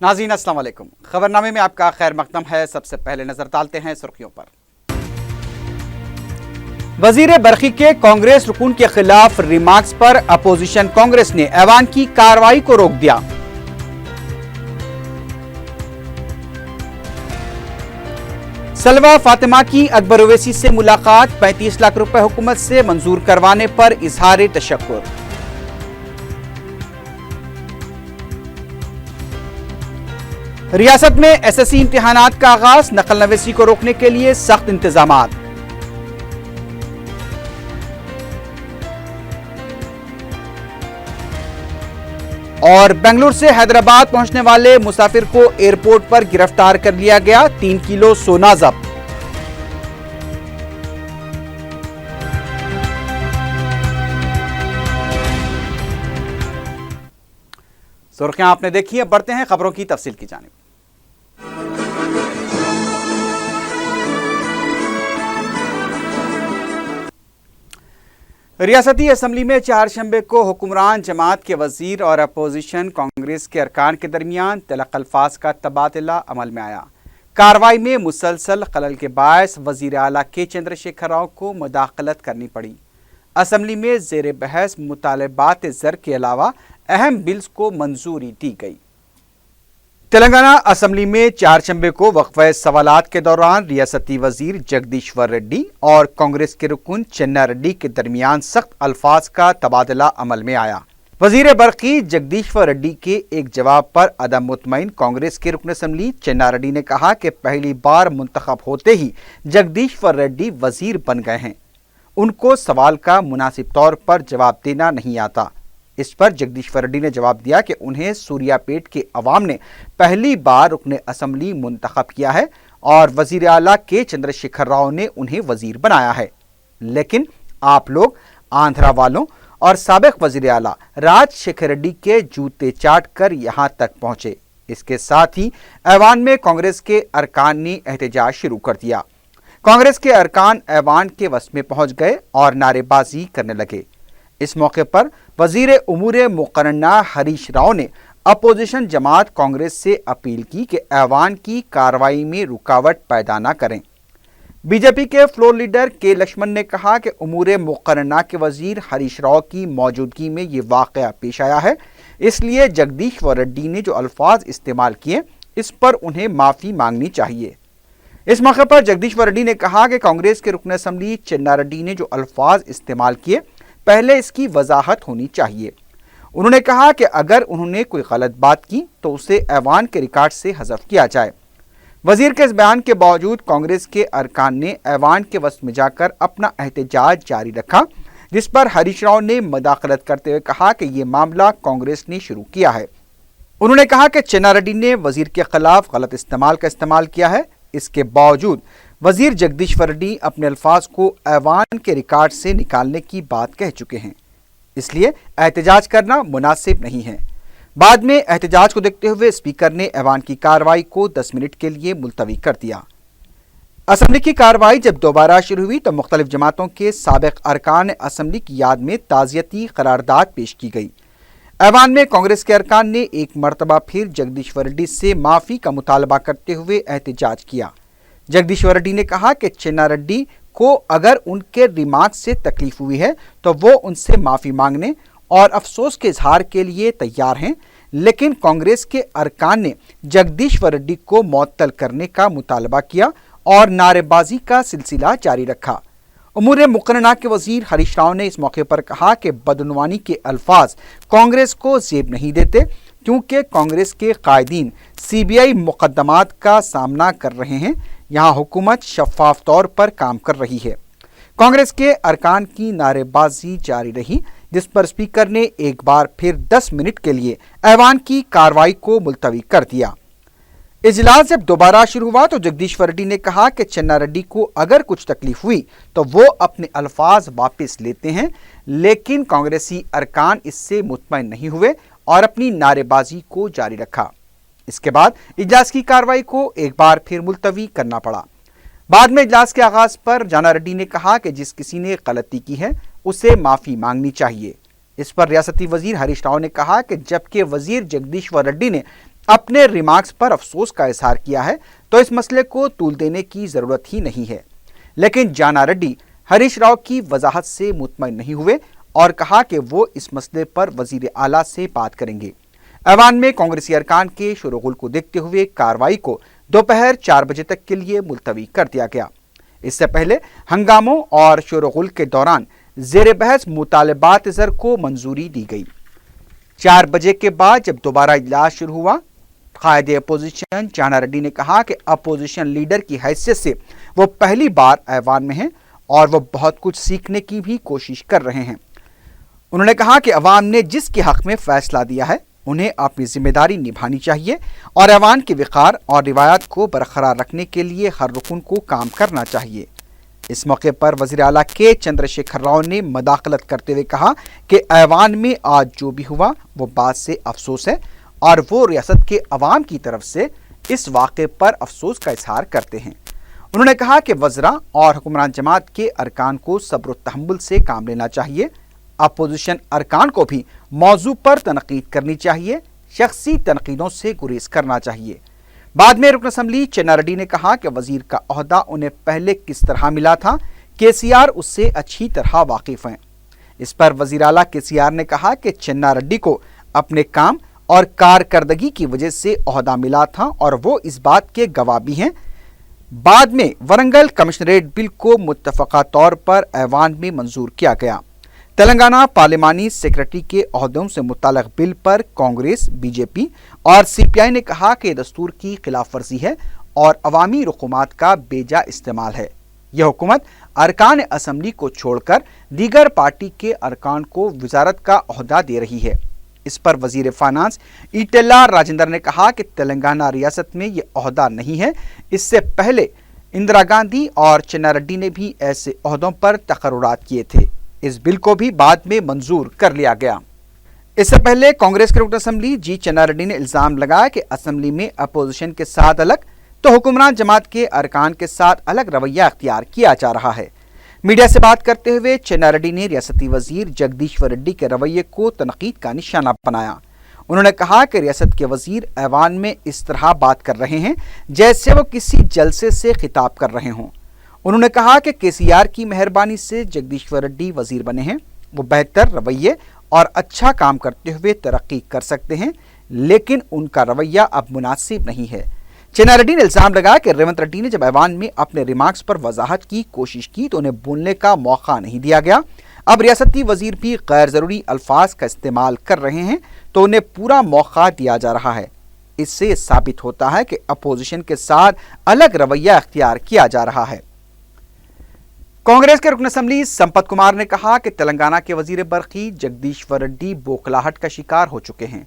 नाज़रीन अस्सलाम वालेकुम। खबरनामे में आपका खैर मकदम है। सबसे पहले नजर डालते हैं सुर्खियों पर। वजीर बरकी के कांग्रेस रुकून के खिलाफ रिमार्क्स पर अपोजिशन कांग्रेस ने ऐवान की कार्रवाई को रोक दिया। सलवा फातिमा की अकबर ओवैसी से मुलाकात, 35 लाख रुपए हुकूमत से मंजूर करवाने पर इजहार तशक्कुर। रियासत में एसएससी इम्तिहानात का आगाज, नकल नवेसी को रोकने के लिए सख्त इंतजामात। और बेंगलुरु से हैदराबाद पहुंचने वाले मुसाफिर को एयरपोर्ट पर गिरफ्तार कर लिया गया, 3 किलो सोना जब्त। सुर्खियां आपने देखी, अब बढ़ते हैं खबरों की तफसील की जानिब। रियासती असम्बली में चारशंबे को हुक्मरान जमात के वजीर और अपोजिशन कांग्रेस के अरकान के दरमियान तलक अल्फाज का तबादला अमल में आया। कार्रवाई में मुसलसल खलल के बायस वजीर आला के चंद्रशेखर राव को मुदाखलत करनी पड़ी। असम्बली में जेर बहस मुतालबात ज़र के अलावा अहम बिल्स को मंजूरी दी गई। तेलंगाना असम्बली में चारशंबे को वक्फे सवालात के दौरान रियासती वजीर जगदीश्वर रेड्डी और कांग्रेस के रुकन चन्ना रेड्डी के दरमियान सख्त अल्फाज का तबादला अमल में आया। वजीर बरकी जगदीश्वर रेड्डी के एक जवाब पर अदम मुतमईन कांग्रेस के रुकन असम्बली चन्ना रेड्डी ने कहा कि पहली बार मुंतखब होते ही जगदीश्वर रेड्डी वजीर बन गए हैं, उनको सवाल का मुनासिब तौर पर जवाब देना नहीं आता। इस पर जगदीश्वर रेड्डी ने जवाब दिया कि उन्हें सूर्यापेट के अवाम ने पहली बार रुकने असम्बली मुंतखब किया है और वजीर आला के चंद्रशेखर राव ने उन्हें वजीर बनाया है, लेकिन आप लोग आंध्रा वालों और साबिक वजीर आला राजशेखर रेड्डी के जूते चाट कर यहाँ तक पहुंचे। इसके साथ ही ऐवान में कांग्रेस के अरकान ने एहतजाज शुरू कर दिया। कांग्रेस के अरकान ऐवान के वस में पहुंच गए और नारेबाजी करने लगे। इस मौके पर वजीर उमूर मुकर्रना हरीश राव ने अपोजिशन जमात कांग्रेस से अपील की कि ऐवान की कार्रवाई में रुकावट पैदा न करें। बीजेपी के फ्लोर लीडर के लक्ष्मण ने कहा कि उमूर मुकर्रना के वजीर हरीश राव की मौजूदगी में ये वाक़या पेश आया है, इसलिए जगदीश्वर रेड्डी ने जो अल्फाज इस्तेमाल किए इस पर उन्हें माफ़ी मांगनी चाहिए। इस मौके पर जगदीश्वर रेड्डी ने कहा कि कांग्रेस के रुकन असम्बली चन्ना रेड्डी ने जो अल्फाज इस्तेमाल किए पहले इसकी वजाहत होनी चाहिए। उन्होंने कहा कि अगर उन्होंने कोई गलत बात की तो उसे ऐवान के रिकॉर्ड से हज़फ किया जाए। वजीर के इस बयान के बावजूद कांग्रेस के अरकान ने ऐवान के वस्त में जाकर अपना एहतजाज जारी रखा, जिस पर हरीश राव ने मुदाखलत करते हुए कहा कि यह मामला कांग्रेस ने शुरू किया है। उन्होंने कहा कि चन्ना रेड्डी ने वजीर के खिलाफ गलत इस्तेमाल किया है। इसके बावजूद वजीर जगदीश्वर रेड्डी अपने अल्फाज को ऐवान के रिकॉर्ड से निकालने की बात कह चुके हैं, इसलिए एहतजाज करना मुनासिब नहीं है। बाद में एहतजाज को देखते हुए स्पीकर ने ऐवान की कार्रवाई को 10 मिनट के लिए मुलतवी कर दिया। असम्बली की कार्रवाई जब दोबारा शुरू हुई तो मुख्तलिफ जमातों के साबिक अरकान असम्बली की याद में ताज़ियती करारदाद पेश की गई। ऐवान में कांग्रेस के अरकान ने एक मरतबा फिर जगदीश्वर रेड्डी से माफ़ी का मुतालबा करते हुए एहतजाज किया। जगदीश्वर रेड्डी ने कहा कि चन्ना रेड्डी को अगर उनके रिमार्क से तकलीफ हुई है तो वो उनसे माफ़ी मांगने और अफसोस के इजहार के लिए तैयार हैं, लेकिन कांग्रेस के अरकान ने जगदीश्वर रेड्डी को मुअत्तल करने का मुतालबा किया और नारेबाजी का सिलसिला जारी रखा। उमूर मुकर्रना के वजीर हरीश राव ने इस मौके पर कहा कि बदनवानी के अल्फाज कांग्रेस को जेब नहीं देते, क्योंकि कांग्रेस के कायदीन सीबीआई मुकदमात का सामना कर रहे हैं। यहाँ हुकूमत शफाफ तौर पर काम कर रही है। कांग्रेस के अरकान की नारेबाजी जारी रही, जिस पर स्पीकर ने एक बार फिर 10 मिनट के लिए ऐवान की कार्रवाई को मुलतवी कर दिया। इजलास जब दोबारा शुरू हुआ तो जगदीश्वर रेड्डी ने कहा कि चन्ना रेड्डी को अगर कुछ तकलीफ हुई तो वो अपने अल्फाज वापस लेते हैं, लेकिन कांग्रेसी अरकान इससे मुतमईन नहीं हुए और अपनी नारेबाजी को जारी रखा। इसके बाद इजलास की कार्रवाई को एक बार फिर मुलतवी करना पड़ा। बाद में इजलास के आगाज पर जाना रेड्डी ने कहा कि जिस किसी ने गलती की है उसे माफ़ी मांगनी चाहिए। इस पर रियासती वजीर हरीश राव ने कहा कि जबकि वजीर जगदीश्वर रेड्डी ने اپنے ریمارکس پر افسوس کا اظہار کیا ہے تو اس مسئلے کو طول دینے کی ضرورت ہی نہیں ہے، لیکن جانا ریڈی ہریش راؤ کی وضاحت سے مطمئن نہیں ہوئے اور کہا کہ وہ اس مسئلے پر وزیر اعلیٰ سے بات کریں گے۔ ایوان میں کانگریسی ارکان کے شور و غل کو دیکھتے ہوئے کارروائی کو دوپہر 4 بجے تک کے لیے ملتوی کر دیا گیا۔ اس سے پہلے ہنگاموں اور شور و غل کے دوران زیر بحث مطالبات زر کو منظوری دی گئی۔ 4 بجے کے بعد جب دوبارہ اجلاس شروع ہوا، قائد اپوزیشن جانا ریڈی نے کہا کہ اپوزیشن لیڈر کی حیثیت سے وہ پہلی بار ایوان میں ہیں اور وہ بہت کچھ سیکھنے کی بھی کوشش کر رہے ہیں۔ انہوں نے کہا کہ عوام نے جس کے حق میں فیصلہ دیا ہے انہیں اپنی ذمہ داری نبھانی چاہیے اور ایوان کے وقار اور روایات کو برقرار رکھنے کے لیے ہر رکن کو کام کرنا چاہیے۔ اس موقع پر وزیر اعلیٰ کے چندر شیکھر راؤ نے مداخلت کرتے ہوئے کہا کہ ایوان میں آج جو بھی ہوا وہ بات سے افسوس ہے اور وہ ریاست کے عوام کی طرف سے اس واقعے پر افسوس کا اظہار کرتے ہیں۔ انہوں نے کہا کہ وزراء اور حکمران جماعت کے ارکان کو صبر و تحمل سے کام لینا چاہیے، اپوزیشن ارکان کو بھی موضوع پر تنقید کرنی چاہیے، شخصی تنقیدوں سے گریز کرنا چاہیے۔ بعد میں رکن اسمبلی چنا ریڈی نے کہا کہ وزیر کا عہدہ انہیں پہلے کس طرح ملا تھا، KCR اس سے اچھی طرح واقف ہیں۔ اس پر وزیر اعلیٰ KCR نے کہا کہ چنا ریڈی کو اپنے کام اور کارکردگی کی وجہ سے عہدہ ملا تھا اور وہ اس بات کے گواہ بھی ہیں۔ بعد میں ورنگل کمشنریٹ بل کو متفقہ طور پر ایوان میں منظور کیا گیا۔ تلنگانہ پارلیمانی سیکرٹری کے عہدوں سے متعلق بل پر کانگریس، BJP اور CPI نے کہا کہ یہ دستور کی خلاف ورزی ہے اور عوامی رقومات کا بیجا استعمال ہے۔ یہ حکومت ارکان اسمبلی کو چھوڑ کر دیگر پارٹی کے ارکان کو وزارت کا عہدہ دے رہی ہے۔ اس پر وزیر فائنانس ایٹلہ راجندر نے کہا کہ تلنگانہ ریاست میں یہ عہدہ نہیں ہے۔ اس سے پہلے اندرا گاندھی اور چنا ریڈی نے بھی ایسے عہدوں پر تقررات کیے تھے۔ اس بل کو بھی بعد میں منظور کر لیا گیا۔ اس سے پہلے کانگریس کے رکن اسمبلی جی چنا ریڈی نے الزام لگایا کہ اسمبلی میں اپوزیشن کے ساتھ الگ تو حکمران جماعت کے ارکان کے ساتھ الگ رویہ اختیار کیا جا رہا ہے۔ میڈیا سے بات کرتے ہوئے چنا ریڈی نے ریاستی وزیر جگدیشور ریڈی کے رویے کو تنقید کا نشانہ بنایا۔ انہوں نے کہا کہ ریاست کے وزیر ایوان میں اس طرح بات کر رہے ہیں جیسے وہ کسی جلسے سے خطاب کر رہے ہوں۔ انہوں نے کہا کہ KCR کی مہربانی سے جگدیشور ریڈی وزیر بنے ہیں، وہ بہتر رویے اور اچھا کام کرتے ہوئے ترقی کر سکتے ہیں، لیکن ان کا رویہ اب مناسب نہیں ہے۔ چنا ریڈی نے الزام لگایا کہ ریونت ریڈی نے جب ایوان میں اپنے ریمارکس پر وضاحت کی کوشش کی تو انہیں بولنے کا موقع نہیں دیا گیا۔ اب ریاستی وزیر بھی غیر ضروری الفاظ کا استعمال کر رہے ہیں تو انہیں پورا موقع دیا جا رہا ہے۔ اس سے ثابت ہوتا ہے کہ اپوزیشن کے ساتھ الگ رویہ اختیار کیا جا رہا ہے۔ کانگریس کے رکن اسمبلی سمپت کمار نے کہا کہ تلنگانہ کے وزیر برقی جگدیشور ریڈی بوکھلاہٹ کا شکار ہو چکے ہیں۔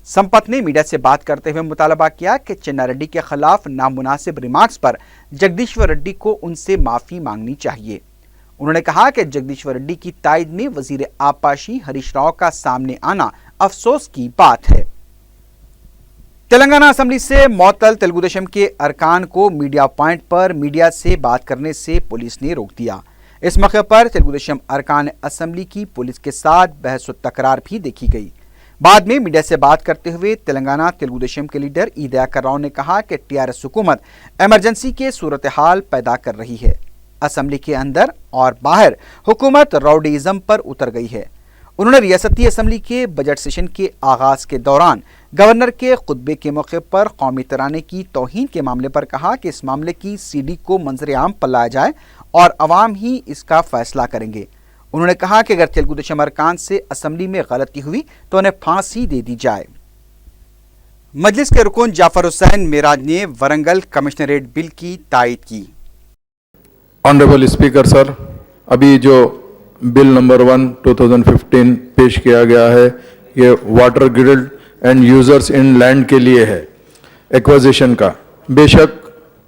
سمپت نے میڈیا سے بات کرتے ہوئے مطالبہ کیا کہ چنا ریڈی کے خلاف نامناسب ریمارکس پر جگدیشور ریڈی کو ان سے معافی مانگنی چاہیے۔ انہوں نے کہا کہ جگدیشور ریڈی کی تائید میں وزیر آبپاشی ہریش راؤ کا سامنے آنا افسوس کی بات ہے۔ تلنگانہ اسمبلی سے معطل تلگو دیشم کے ارکان کو میڈیا پوائنٹ پر میڈیا سے بات کرنے سے پولیس نے روک دیا۔ اس موقع پر تلگو دیشم ارکان اسمبلی کی پولیس کے ساتھ بحث و تکرار بھی دیکھی گئی۔ بعد میں میڈیا سے بات کرتے ہوئے تلنگانہ تلگو دیشم کے لیڈر ای دیاکر راؤ نے کہا کہ TRS حکومت ایمرجنسی کے صورتحال پیدا کر رہی ہے۔ اسمبلی کے اندر اور باہر حکومت راؤڈیزم پر اتر گئی ہے۔ انہوں نے ریاستی اسمبلی کے بجٹ سیشن کے آغاز کے دوران گورنر کے خطبے کے موقع پر قومی ترانے کی توہین کے معاملے پر کہا کہ اس معاملے کی CD کو منظر عام پر لایا جائے اور عوام ہی اس کا فیصلہ کریں گے۔ انہوں نے کہا کہ اگر تلگو دیشم ارکان سے اسمبلی میں غلطی ہوئی تو انہیں پھانسی دے دی جائے۔ مجلس کے رکن جعفر حسین میراج نے ورنگل کمشنریٹ بل کی تائید کی۔ آنریبل اسپیکر سر، ابھی جو بل نمبر 1 2015 پیش کیا گیا ہے یہ water grid and users in land کے لیے ہے، ایکوزیشن کا۔ بے شک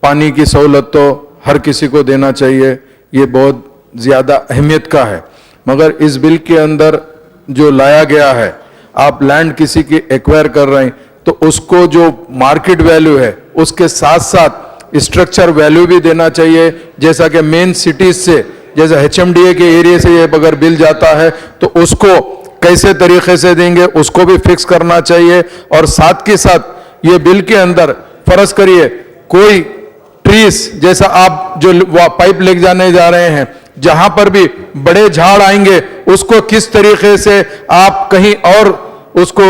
پانی کی سہولت تو ہر کسی کو دینا چاہیے، یہ بہت زیادہ اہمیت کا ہے، مگر اس بل کے اندر جو لایا گیا ہے، آپ لینڈ کسی کی ایکوائر کر رہے ہیں تو اس کو جو مارکیٹ ویلیو ہے اس کے ساتھ ساتھ اسٹرکچر ویلیو بھی دینا چاہیے، جیسا کہ مین سٹیز سے جیسے HMDA کے ایریے سے یہ اگر بل جاتا ہے تو اس کو کیسے طریقے سے دیں گے اس کو بھی فکس کرنا چاہیے، اور ساتھ کے ساتھ ये बिल के अंदर फर्ज करिए कोई ट्रीज जैसा आप जो पाइप ले जाने जा रहे हैं, जहां पर भी बड़े झाड़ आएंगे उसको किस तरीके से आप कहीं और उसको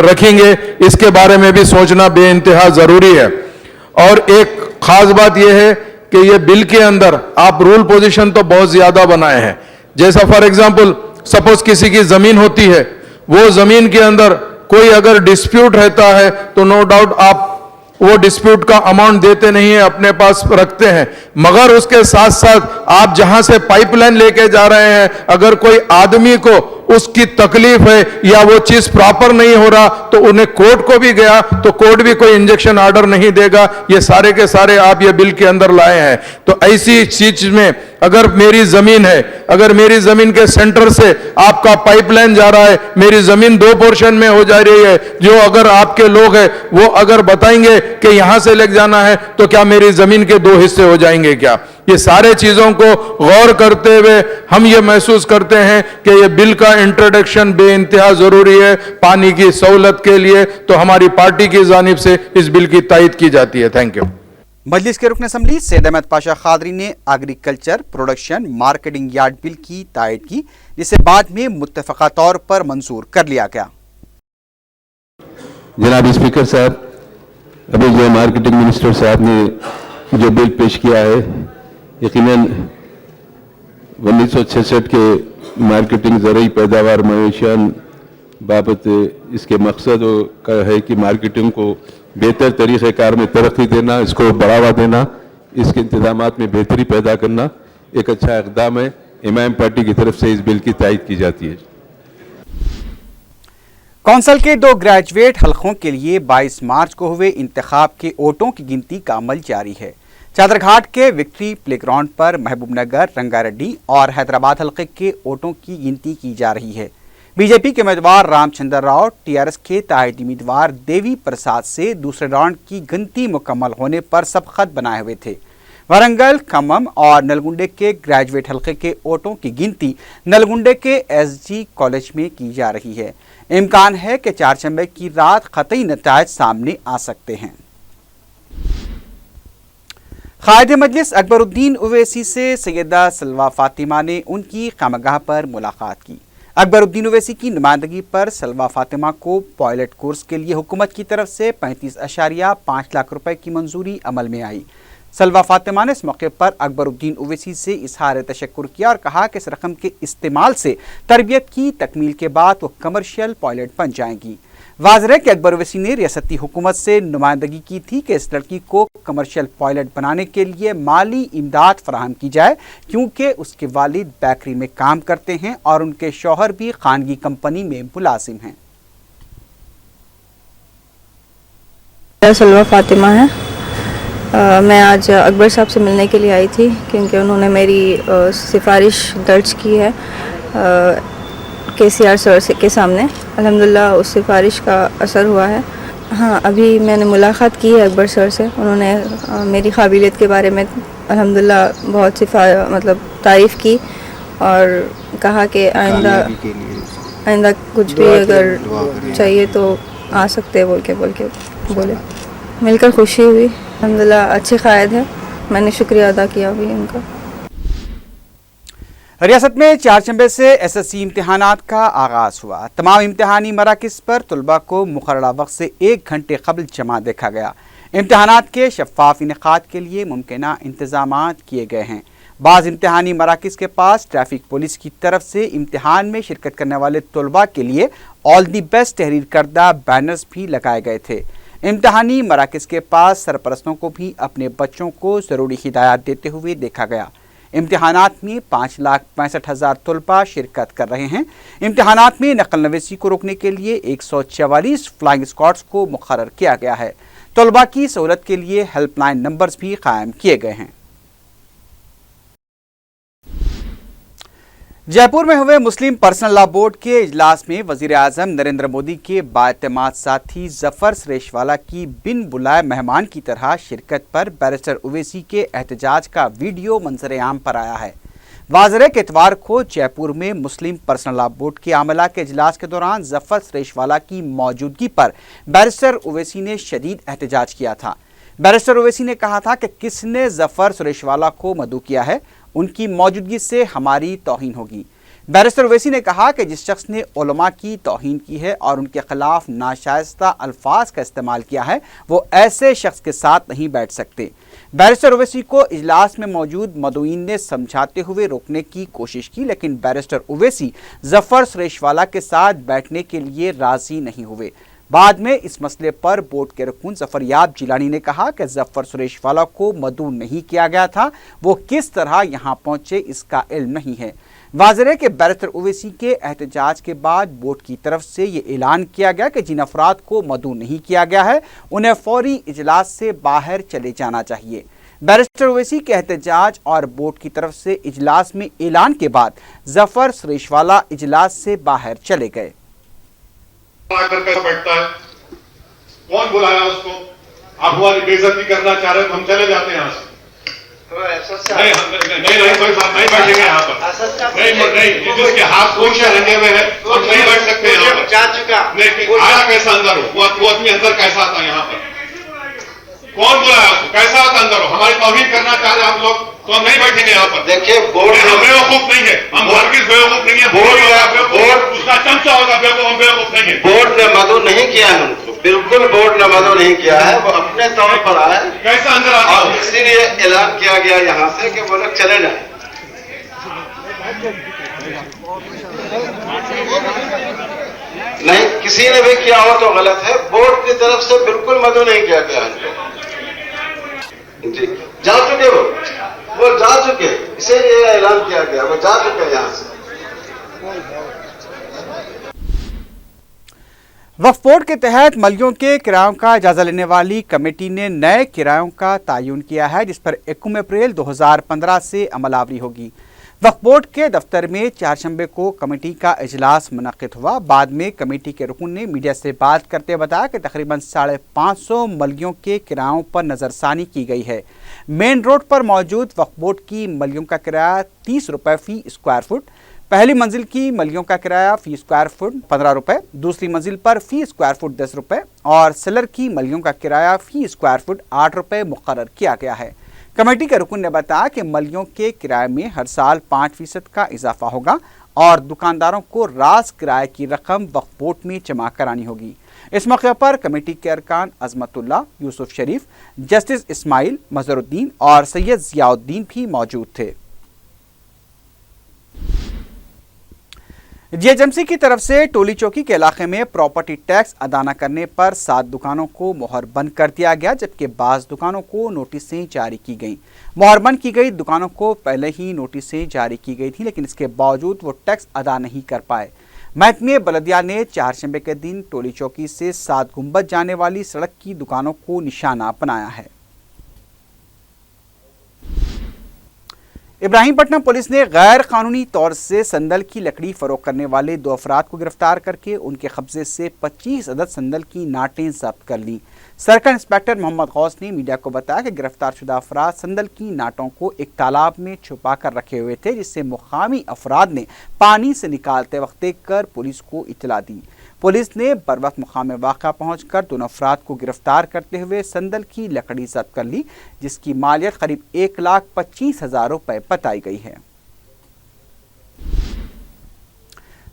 रखेंगे, इसके बारे में भी सोचना बेइंतहा जरूरी है। और एक खास बात यह है कि ये बिल के अंदर आप रूल पोजीशन तो बहुत ज्यादा बनाए हैं। जैसा फॉर एग्जांपल सपोज किसी की जमीन होती है, वो जमीन के अंदर कोई अगर डिस्प्यूट रहता है तो नो डाउट आप वो डिस्प्यूट का अमाउंट देते नहीं है, अपने पास रखते हैं, मगर उसके साथ साथ आप जहां से पाइपलाइन लेके जा रहे हैं, अगर कोई आदमी को उसकी तकलीफ है या वो चीज प्रॉपर नहीं हो रहा तो उन्हें कोर्ट को भी गया तो कोर्ट भी कोई इंजेक्शन ऑर्डर नहीं देगा। ये सारे के सारे आप ये बिल के अंदर लाए हैं। तो ऐसी चीज में अगर मेरी जमीन है, अगर मेरी जमीन के सेंटर से आपका पाइपलाइन जा रहा है, मेरी जमीन 2 पोर्शन में हो जा रही है, जो अगर आपके लोग हैं वो अगर बताएंगे कि यहां से लेके जाना है तो क्या मेरी जमीन के 2 हिस्से हो जाएंगे क्या? ये सारे चीजों को गौर करते हुए हम ये महसूस करते हैं कि ये बिल का इंट्रोडक्शन बेइंतहा जरूरी है पानी की सहूलत के लिए, तो हमारी पार्टी की जानिब से इस बिल की तायद की जाती है। Thank you. मजलिस के रुकन असम्बली सैयद अहमद पाशा खादरी ने agriculture production marketing yard bill की तायद की, जिसे बाद में मुत्तफका तौर पर मंजूर कर लिया गया। जनाब स्पीकर साहब, अभी जो मार्केटिंग मिनिस्टर साहब ने जो बिल पेश किया है, यकीनन 1966 के मार्केटिंग ज़रूरी पैदावार मवेशियान बाबत इसके मकसद का है कि मार्केटिंग को बेहतर तरीक़ेकार में तरक्की देना, इसको बढ़ावा देना, इसके इंतजामात में बेहतरी पैदा करना एक अच्छा इक़दाम है। इमाम पार्टी की तरफ से इस बिल की तायद की जाती है। कौंसल के 2 ग्रेजुएट हलकों के लिए 22 मार्च को हुए इंतखाब के वोटों की गिनती का अमल जारी है। चादरघाट के विक्ट्री प्लेग्राउंड पर महबूबनगर, रंगारेड्डी और हैदराबाद हलके के वोटों की गिनती की जा रही है। बीजेपी के उम्मीदवार रामचंद्र राव टीआरएस के ताहिदी उम्मीदवार देवी प्रसाद से दूसरे राउंड की गिनती मुकम्मल होने पर सबखत बनाए हुए थे। वरंगल, खम्मम और नलगुंडे के ग्रेजुएट हलके के वोटों की गिनती नलगुंडे के एसजी कॉलेज में की जा रही है। इम्कान है कि 4 शंबे की रात क़तई नतायज सामने आ सकते हैं। क़ायद मजलिस अकबरुद्दीन ओवैसी से सैयदा सलवा फातिमा ने उनकी खामगाह पर मुलाकात की। अकबरुद्दीन ओवैसी की नुमाइंदगी पर सलवा फातिमा को पायलट कोर्स के लिए हुकूमत की तरफ से 35.5 लाख रुपए की मंजूरी अमल में आई। सलवा फातिमा ने इस मौके पर अकबरुद्दीन ओवैसी से इजहार तशक्कुर किया और कहा कि इस रकम के इस्तेमाल से तरबियत की तकमील के बाद वो कमर्शियल पायलट बन जाएंगी। वाज़ेह है कि अकबर ओवैसी ने रियासती हुकूमत से नुमाइंदगी की थी कि इस लड़की को कमर्शियल पायलट बनाने के लिए माली इमदाद फराहम की जाए, क्योंकि उसके वालिद बेकरी में काम करते हैं और उनके शौहर भी खानगी कंपनी में मुलाजिम हैं। सलवा फातिमा है। मैं आज अकबर साहब से मिलने के लिए आई थी क्योंकि उन्होंने मेरी सिफारिश दर्ज की है KCR सर के सामने। अल्हम्दुलिल्लाह उस सिफारिश का असर हुआ है। हाँ, अभी मैंने मुलाकात की है अकबर सर से। उन्होंने मेरी काबिलियत के बारे में अल्हम्दुलिल्लाह बहुत तारीफ़ की और कहा कि आइंदा कुछ भी अगर चाहिए तो आ सकते बोल के बोले। मिलकर खुशी हुई। अल्हम्दुलिल्लाह अच्छे क़ायद है। मैंने शुक्रिया अदा किया भी उनका। रियासत में 4 शंबे से SSC इम्तिहानात का आगाज़ हुआ। तमाम इम्तिहानी मराकिज़ पर तलबा को मुकर्ररा वक्त से 1 घंटे कबल जमा देखा गया। इम्तिहानात के शफ़ाफ़ इनेकाद के लिए मुमकिना इंतज़ामात किए गए हैं। बाज़ इम्तिहानी मराकिज़ के पास ट्रैफिक पुलिस की तरफ से इम्तिहान में शिरकत करने वाले तलबा के लिए ऑल दी बेस्ट तहरीर करदा बैनर्स भी लगाए गए थे। इम्तिहानी मराकिज़ के पास सरपरस्तों को भी अपने बच्चों को ज़रूरी हिदायत देते हुए देखा गया। इम्तिहानात में 5,65,000 तलबा शिरकत कर रहे हैं। इम्तिहानात में नकल नवीसी को रोकने के लिए 144 फ्लाइंग स्क्वाड्स को मुकर्रर किया गया है। तलबा की सहूलत के लिए हेल्पलाइन नंबर्स भी कायम किए गए हैं। जयपुर में हुए मुस्लिम पर्सनल लॉ बोर्ड के इजलास में वजीर आज़म नरेंद्र मोदी के बाएतमाद साथी जफर सुरेशवाला की बिन बुलाए मेहमान की तरह शिरकत पर बैरिस्टर ओवैसी के एहतजाज का वीडियो मंजर आम पर आया है। वाज़ रहे कि इतवार को जयपुर में मुस्लिम पर्सनल लॉ बोर्ड के आमला के इजलास के दौरान जफर सुरेशवाला की मौजूदगी पर बैरिस्टर ओवैसी ने शदीद एहतजाज किया था। बैरिस्टर ओवैसी ने कहा था कि किसने जफर सुरेशवाला को मदऊ किया है, उनकी मौजूदगी से हमारी तौहीन होगी। बैरिस्टर ओवैसी ने कहा कि जिस शख्स ने उलमा की तौहीन की है और उनके खिलाफ नाशाइस्ता अल्फाज का इस्तेमाल किया है, वो ऐसे शख्स के साथ नहीं बैठ सकते। बैरिस्टर ओवैसी को इजलास में मौजूद मदऊइन ने समझाते हुए रोकने की कोशिश की, लेकिन बैरिस्टर ओवैसी जफर सुरेशवाला के साथ बैठने के लिए राजी नहीं हुए। बाद में इस मसले पर बोर्ड के रुकन जफरयाब जिलानी ने कहा कि जफर सुरेशवाला को मदऊ नहीं किया गया था, वो किस तरह यहाँ पहुंचे इसका इल्म नहीं है। वाज़ है कि बैरिस्टर ओवैसी के एहतजाज के बाद बोर्ड की तरफ से ये ऐलान किया गया कि जिन अफराद को मदऊ नहीं किया गया है उन्हें फौरी इजलास से बाहर चले जाना चाहिए। बैरिस्टर ओवैसी के एहतजाज और बोर्ड की तरफ से इजलास में ऐलान के बाद जफर सुरेशवाला इजलास से बाहर चले गए। बैठता है, कौन बुलाया उसको? आप हमारी बेइज्जती करना चाह रहे हो, हम चले जाते हैं यहाँ से। नहीं कोई बात नहीं, बैठेंगे यहाँ पर। नहीं जिसके हाथ गोशे रंगे हुए हैं हम नहीं बैठ सकते यहाँ पर। जा चुका नहीं, आया कैसा अंदर हो? वो आदमी अंदर कैसा आता यहाँ पर? कौन बुलाया उसको? कैसा आता अंदर हो? हमारी तौहीन करना चाह रहे आप लोग तो हम नहीं बैठेंगे यहाँ पर। देखिए बोर्ड हम बेवकूफ नहीं है, हम हरगिज़ बेवकूफ नहीं है। बोर्ड उसका चमचा होगा बेवकूफ, हम बेवकूफ नहीं है। बोर्ड ने मदऊ नहीं किया है उनको, बिल्कुल बोर्ड ने मदऊ नहीं किया है, वो अपने तौर पर आए। कैसा अंदर आता और इसीलिए ऐलान किया गया यहाँ से कि वो लोग चले जाए। नहीं, किसी ने भी किया हो तो गलत है, बोर्ड की तरफ से बिल्कुल मदऊ नहीं किया गया है। जी जा चुके वो जा चुके, इसीलिए ऐलान किया गया, वो जा चुके यहाँ से। वक्फ बोर्ड के तहत मलियों के किरायों का जायजा लेने वाली कमेटी ने नए किरायों का तयन किया है, जिस पर 1 अप्रैल 2015 से अमलावरी होगी। वक्फ बोर्ड के दफ्तर में चारशंबे को कमेटी का इजलास मुनक्किद हुआ। बाद में कमेटी के रुकन ने मीडिया से बात करते बताया कि तकरीबन 550 मलियों के किरायों पर नज़रसानी की गई है। मेन रोड पर मौजूद वक्फ बोर्ड की मलियों का किराया 30 रुपये फ़ी स्क्वायर फुट, पहली मंजिल की मलियों का किराया फ़ी स्क्वायर फुट 15 रुपये, दूसरी मंजिल पर फ़ी स्क्वायर फुट 10 रुपये और सेलर की मलियों का किराया फ़ी स्क्वायर फुट 8 रुपये मुकर्रर किया गया है। कमेटी के रुकन ने बताया कि मलियों के किराए में हर साल 5% का इजाफा होगा और दुकानदारों को राज किराए की रकम वक्फ बोर्ड में जमा करानी होगी। इस मौके पर कमेटी के अरकान अजमतुल्लाह, यूसुफ शरीफ, जस्टिस इस्माइल, मजहरुद्दीन और सैयद जियाउद्दीन भी मौजूद थे। जीएचएमसी की तरफ से टोली चौकी के इलाके में प्रॉपर्टी टैक्स अदा न करने पर 7 दुकानों को मोहर बंद कर दिया गया, जबकि बाज़ दुकानों को नोटिसें जारी की गईं। मोहर बंद की गई दुकानों को पहले ही नोटिसें जारी की गई थी, लेकिन इसके बावजूद वो टैक्स अदा नहीं कर पाए। महकमे बलदिया ने चारशंबे के दिन टोली चौकी से 7 गुंबद जाने वाली सड़क की दुकानों को निशाना बनाया है। इब्राहिमपट्टनम पुलिस ने गैर कानूनी तौर से संदल की लकड़ी फरोख्त करने वाले 2 अफराद को गिरफ्तार करके उनके कब्जे से 25 अदद संदल की नाटें जब्त कर ली। सर्कल इंस्पेक्टर मोहम्मद गौस ने मीडिया को बताया कि गिरफ्तार शुदा अफराद संदल की नाटों को एक तालाब में छुपा कर रखे हुए थे, जिससे मुकामी अफराद ने पानी से निकालते वक्त देखकर पुलिस को इत्तला दी। पुलिस ने बर वक्त मुकाम वाक़ा पहुंचकर 2 अफराद को गिरफ्तार करते हुए संदल की लकड़ी जब्त कर ली, जिसकी मालियत करीब 1,25,000 रुपये बताई गई है।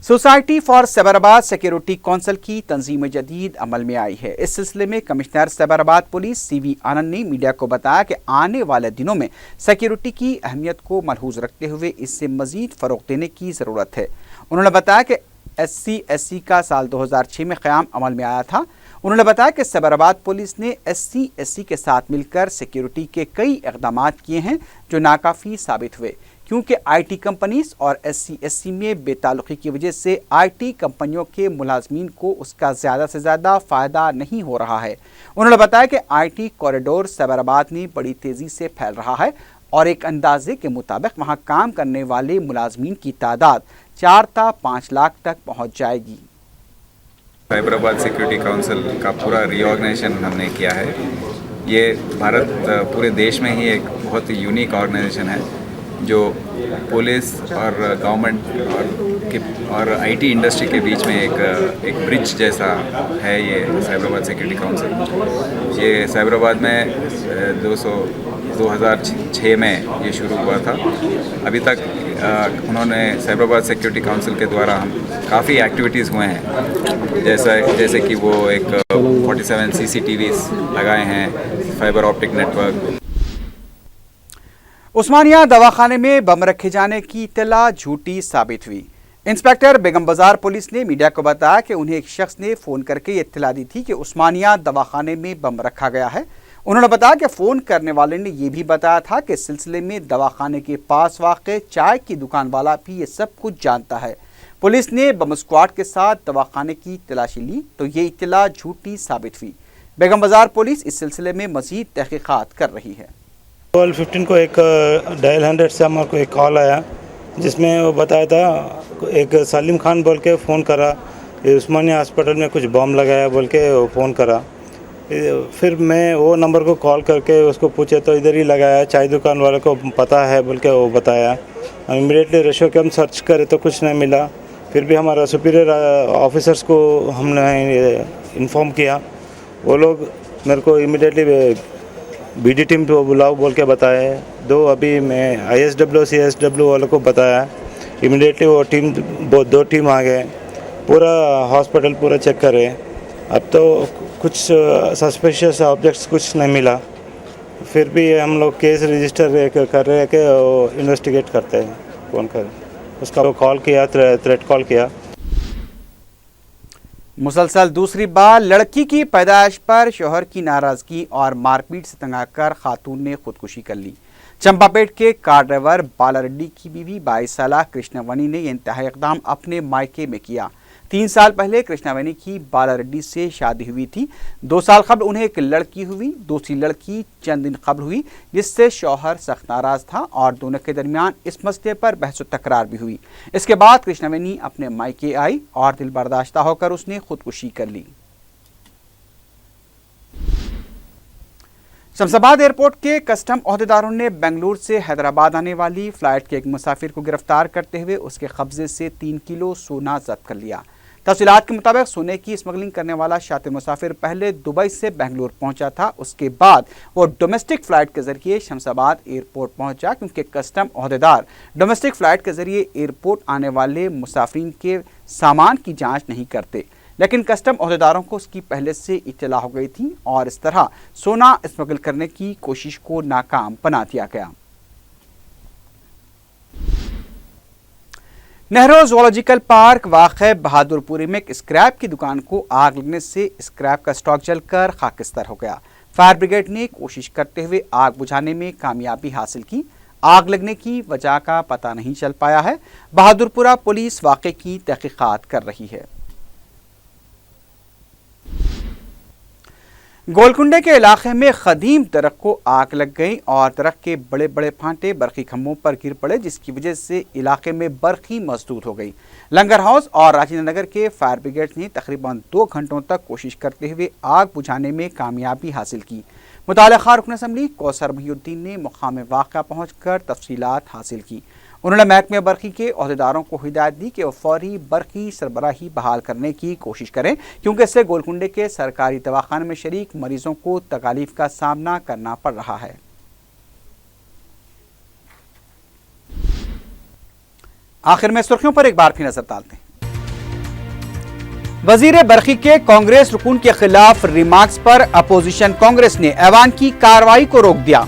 Society for Cyberabad security council की तंजीम जदीद अमल में आई है। इस सिलसिले में कमिश्नर सैबराबाद पुलिस CV आनंद ने मीडिया को बताया कि आने वाले दिनों में सिक्योरिटी की अहमियत को मलहूज रखते हुए इससे मजीद फ़रोग़ देने की ज़रूरत है। उन्होंने बताया कि SC/SC का साल 2006 में क़याम अमल में आया था। उन्होंने बताया कि सैबराबाद पुलिस ने SC/SC के साथ मिलकर सिक्योरिटी के कई इक़दाम किए हैं जो नाकाफ़ी साबित हुए, क्योंकि IT कंपनीज और SC/SC में बेताल्लुक़ी की वजह से IT कंपनियों के मुलाजमीन को उसका ज़्यादा से ज़्यादा फ़ायदा नहीं हो रहा है। उन्होंने बताया कि IT कॉरिडोर सैबराबाद में बड़ी तेज़ी से फैल रहा है और एक अंदाजे के मुताबिक वहाँ काम करने वाले मुलाजमीन की तादाद 4 से 5 लाख तक पहुँच जाएगी। सैबराबाद सिक्योरिटी काउंसिल का पूरा रीऑर्गेनाइजेशन हमने किया है। ये भारत पूरे देश में ही एक बहुत ही यूनिक ऑर्गेनाइजेशन है जो पुलिस और गवर्नमेंट और आईटी इंडस्ट्री के बीच में एक ब्रिज जैसा है ये साइबराबाद सिक्योरिटी काउंसिल। ये साइबराबाद में 2006 में ये शुरू हुआ था। अभी तक उन्होंने साइबराबाद सिक्योरिटी काउंसिल के द्वारा हम काफ़ी एक्टिविटीज़ हुए हैं, जैसे कि वो एक 47 CCTVs लगाए हैं, फाइबर ऑप्टिक नेटवर्क। उस्मानिया दवाखाने में बम रखे जाने की इत्तला झूठी साबित हुई। इंस्पेक्टर बेगम बाजार पुलिस ने मीडिया को बताया कि उन्हें एक शख्स ने फ़ोन करके ये इत्तला दी थी कि उस्मानिया दवाखाने में बम रखा गया है। उन्होंने बताया कि फ़ोन करने वाले ने यह भी बताया था कि इस सिलसिले में दवाखाने के पास वाक़े चाय की दुकान वाला भी ये सब कुछ जानता है। पुलिस ने बम स्क्वाड के साथ दवाखाने की तलाशी ली तो ये इत्तला झूठी साबित हुई। बेगम बाजार पुलिस इस सिलसिले में मज़ीद तहक़ीक़ात कर रही है। 12:15 को एक डायल 100 से हमारे को एक कॉल आया जिसमें वो बताया था एक सलीम खान बोल के फ़ोन करा, उस्मानिया हॉस्पिटल में कुछ बम लगाया बोल के वो फ़ोन करा। फिर मैं वो नंबर को कॉल करके उसको पूछे तो इधर ही लगाया, चाय दुकान वाले को पता है बोल के वो बताया। इमीडिएटली रेशो के हम सर्च करे तो कुछ नहीं मिला। फिर भी हमारा सुपीरियर ऑफिसर्स को हमने इन्फॉर्म किया। वो लोग मेरे को इमीडिएटली BD टीम को बुलाओ बोल के बताया। अभी मैं ISW CSW वालों को बताया। इमीडिएटली वो टीम 2 टीम आ गए, पूरा हॉस्पिटल पूरा चेक करे। अब तो कुछ सस्पिशियस ऑब्जेक्ट्स कुछ नहीं मिला। फिर भी हम लोग केस रजिस्टर कर रहे हैं कि इन्वेस्टिगेट करते हैं। फ़ोन कर उसका कॉल किया, थ्रेट कॉल किया। मुसलसल दूसरी बार लड़की की पैदाइश पर शोहर की नाराजगी और मारपीट से तंग आकर खातून ने खुदकुशी कर ली। चंपापेट के कार ड्राइवर बालारेड्डी की बीवी 22 साल कृष्णावनी ने यह इंतहाई इक़दाम अपने मायके में किया। 3 साल पहले कृष्णावनी की बालारेड्डी से शादी हुई थी। 2 साल कबल उन्हें एक लड़की हुई। दूसरी लड़की चंद दिन कबल हुई जिससे शौहर सख्त नाराज था और दोनों के दरमियान इस मसले पर बहस तकरार भी हुई। इसके बाद कृष्णावनी अपने मायके आई और दिल बर्दाश्ता होकर उसने खुदकुशी कर ली। शमशाबाद एयरपोर्ट के कस्टम ओहदेदारों ने बेंगलुरु से हैदराबाद आने वाली फ्लाइट के एक मुसाफिर को गिरफ्तार करते हुए उसके कब्जे से 3 किलो सोना जब्त कर लिया। तफसीलात के मुताबिक सोने की स्मगलिंग करने वाला शातिर मुसाफिर पहले दुबई से बेंगलुरु पहुंचा था। उसके बाद वो डोमेस्टिक फ़्लाइट के ज़रिए शमशाबाद एयरपोर्ट पहुंचा, क्योंकि कस्टम ओहदेदार डोमेस्टिक फ़्लाइट के ज़रिए एयरपोर्ट आने वाले मुसाफिरीन के सामान की जाँच नहीं करते। लेकिन कस्टम ओहदेदारों को उसकी पहले से इत्तला हो गई थी और इस तरह सोना स्मगल करने की कोशिश को नाकाम बना दिया गया। नेहरू ज़ूलॉजिकल पार्क वाक़े बहादुरपुरी में एक स्क्रैप की दुकान को आग लगने से स्क्रैप का स्टॉक जलकर खाकिस्तान हो गया। फायर ब्रिगेड ने कोशिश करते हुए आग बुझाने में कामयाबी हासिल की। आग लगने की वजह का पता नहीं चल पाया है। बहादुरपुरा पुलिस वाक़े की तहक़ीक़ात कर रही है। गोलकुंडे के इलाके में ख़दीम दरख्त को आग लग गई और दरख्त के बड़े बड़े फांटे बरक़ी खंभों पर गिर पड़े, जिसकी वजह से इलाके में बरक़ी मसदूद हो गई। लंगर हाउस और राजेंद्र नगर के फायर ब्रिगेड ने तकरीबन 2 घंटों तक कोशिश करते हुए आग बुझाने में कामयाबी हासिल की। मुतालिका रुकन असम्बली कौसर महिउद्दीन ने मुकाम वाक़ा पहुँचकर तफसीलात हासिल की। उन्होंने महकमे बरक़ी के ओहदेदारों को हिदायत दी कि वो फौरी बरक़ी सरबराही बहाल करने की कोशिश करें, क्योंकि इससे गोलकुंडे के सरकारी दवाखाने में शरीक मरीजों को तकालीफ का सामना करना पड़ रहा है। आखिर में सुर्खियों पर एक बार फिर नजर डालते हैं। वजीर बरक़ी के कांग्रेस रुकून के खिलाफ रिमार्क्स पर अपोजिशन कांग्रेस ने ऐवान की कार्रवाई को रोक दिया।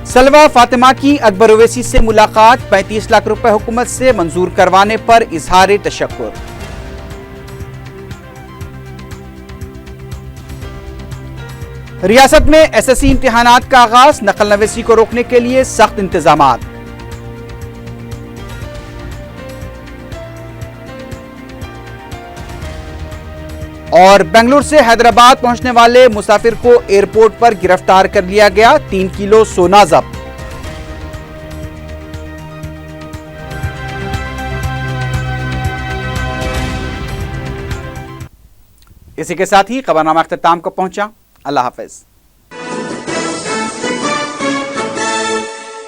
सलवा फातिमा की अकबर ओवैसी से मुलाकात, 35 लाख रुपए हुकूमत से मंजूर करवाने पर इजहार तशक्कुर। रियासत में SSC इम्तिहानात का आगाज, नकल नवेसी को रोकने के लिए सख्त इंतजामात। और बेंगलुरु से हैदराबाद पहुंचने वाले मुसाफिर को एयरपोर्ट पर गिरफ्तार कर लिया गया, 3 किलो सोना जब्त। इसी के साथ ही खबरनामा अख्ताम को पहुंचा। अल्लाह हाफिज।